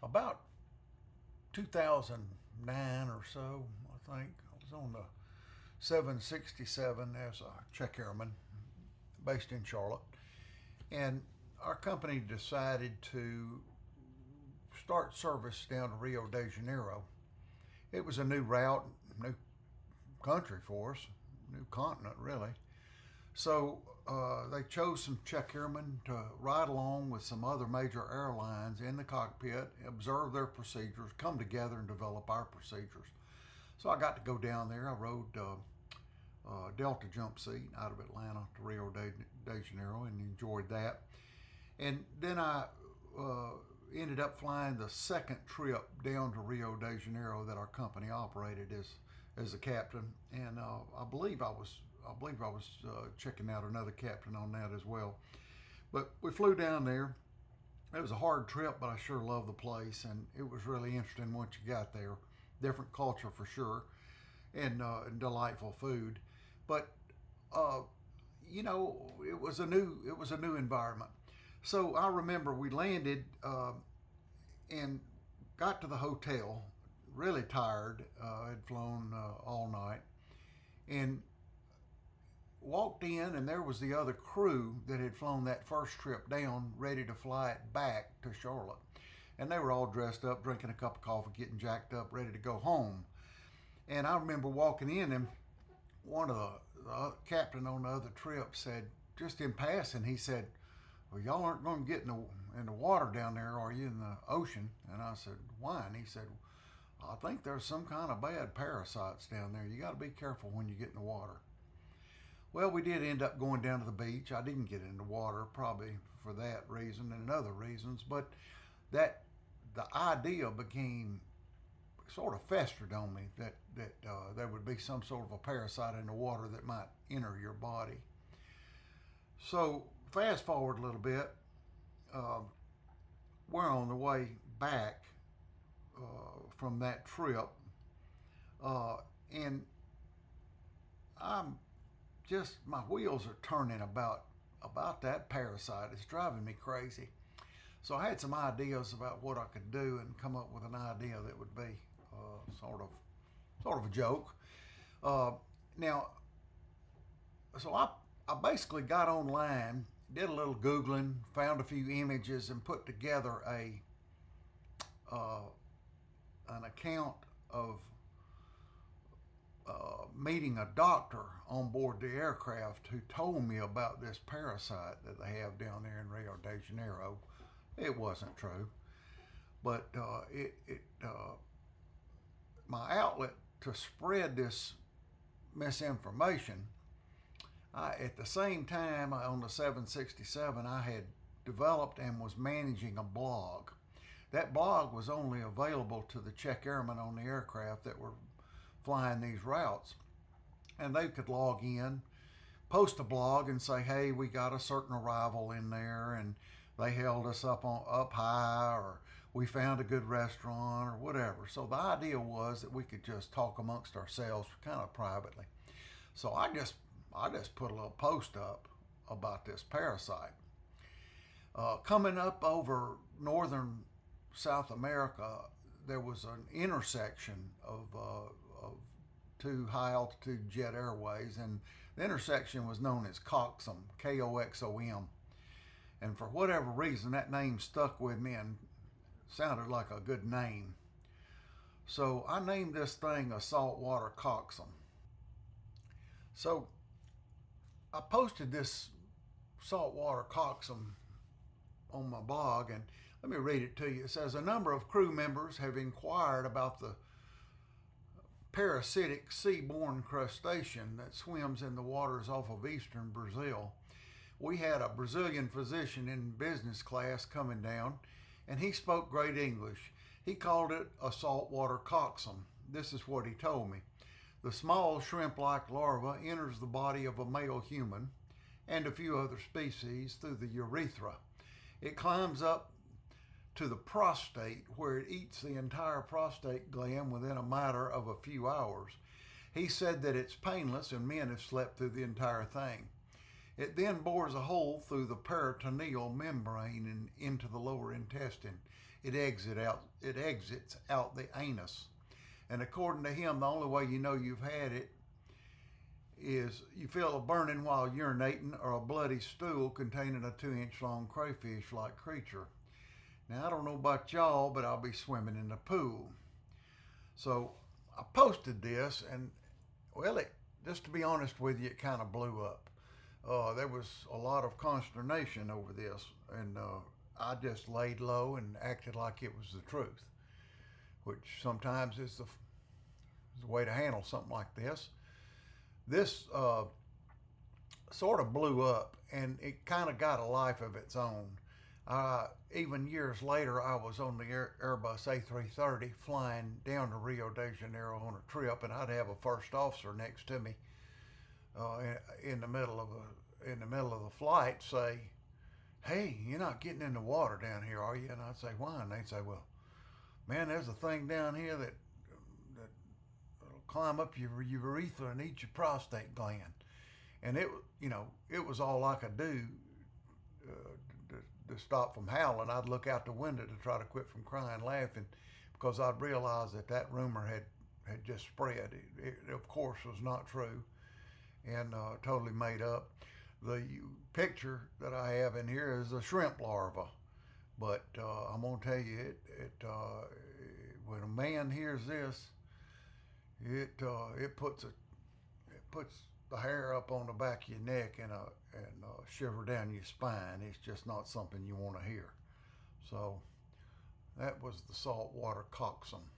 About 2009 or so, I think. I was on the 767 as a check airman based in Charlotte. And our company decided to start service down to Rio de Janeiro. It was a new route, new country for us, new continent really. So they chose some check airmen to ride along with some other major airlines in the cockpit, observe their procedures, come together and develop our procedures. So I got to go down there. I rode Delta jump seat out of Atlanta to Rio de Janeiro and enjoyed that. And then I ended up flying the second trip down to Rio de Janeiro that our company operated as a captain, and I believe I was checking out another captain on that as well. But we flew down there. It was a hard trip, but I sure loved the place, and it was really interesting once you got there. Different culture for sure, and delightful food. But uh, it was a new environment. So I remember we landed and got to the hotel, really tired. Had flown all night, and walked in, and there was the other crew that had flown that first trip down, ready to fly it back to Charlotte. And they were all dressed up, drinking a cup of coffee, getting jacked up, ready to go home. And I remember walking in, and one of the captain on the other trip said, just in passing, he said, "Well, y'all aren't going to get in the water down there, are you, in the ocean?" And I said, "Why?" And he said, "I think there's some kind of bad parasites down there. You got to be careful when you get in the water." Well, we did end up going down to the beach. I didn't get in the water, probably for that reason and other reasons, but that the idea became sort of festered on me that there would be some sort of a parasite in the water that might enter your body. So fast forward a little bit, uh, we're on the way back from that trip, uh, and I'm just my wheels are turning about that parasite. It's driving me crazy. So I had some ideas about what I could do and come up with an idea that would be sort of a joke. Uh, Now, so I basically got online, did a little googling, found a few images, and put together a uh, an account of meeting a doctor on board the aircraft who told me about this parasite that they have down there in Rio de Janeiro. It wasn't true, but my outlet to spread this misinformation. At the same time, on the 767, I had developed and was managing a blog. That blog was only available to the check airmen on the aircraft that were flying these routes. And they could log in, post a blog, and say, "Hey, we got a certain arrival in there, and they held us up high, or we found a good restaurant, or whatever." So the idea was that we could just talk amongst ourselves, kind of privately. So I just put a little post up about this parasite. Coming up over northern South America, there was an intersection of two high altitude jet airways, and the intersection was known as Koxom, Koxom. And for whatever reason, that name stuck with me and sounded like a good name. So I named this thing a saltwater coxswain. So I posted this saltwater coxswain on my blog, and let me read it to you. It says, "A number of crew members have inquired about the parasitic seaborne crustacean that swims in the waters off of eastern Brazil. We had a Brazilian physician in business class coming down, and he spoke great English. He called it a saltwater coxswain. This is what he told me. The small shrimp-like larva enters the body of a male human and a few other species through the urethra. It climbs up to the prostate, where it eats the entire prostate gland within a matter of a few hours. He said that it's painless, and men have slept through the entire thing. It then bores a hole through the peritoneal membrane and into the lower intestine. It exits out the anus. And according to him, the only way you know you've had it is you feel a burning while urinating or a bloody stool containing a 2-inch long crayfish-like creature. Now, I don't know about y'all, but I'll be swimming in the pool. So I posted this, and well, just to be honest with you, it kind of blew up. There was a lot of consternation over this, and I just laid low and acted like it was the truth, which sometimes is the way to handle something like this. This sort of blew up, and it kind of got a life of its own. Even years later, I was on the Airbus A330 flying down to Rio de Janeiro on a trip, and I'd have a first officer next to me in the middle of the flight say, "Hey, you're not getting in the water down here, are you?" And I'd say, "Why?" And they'd say, "Well, man, there's a thing down here that'll climb up your urethra and eat your prostate gland." And it was all I could do to stop from howling. I'd look out the window to try to quit from crying, laughing, because I'd realized that rumor had just spread. It of course was not true, and totally made up. The picture that I have in here is a shrimp larva, but I'm gonna tell you, when a man hears this, it puts the hair up on the back of your neck and shiver down your spine. It's just not something you want to hear. So that was the saltwater coxsomb.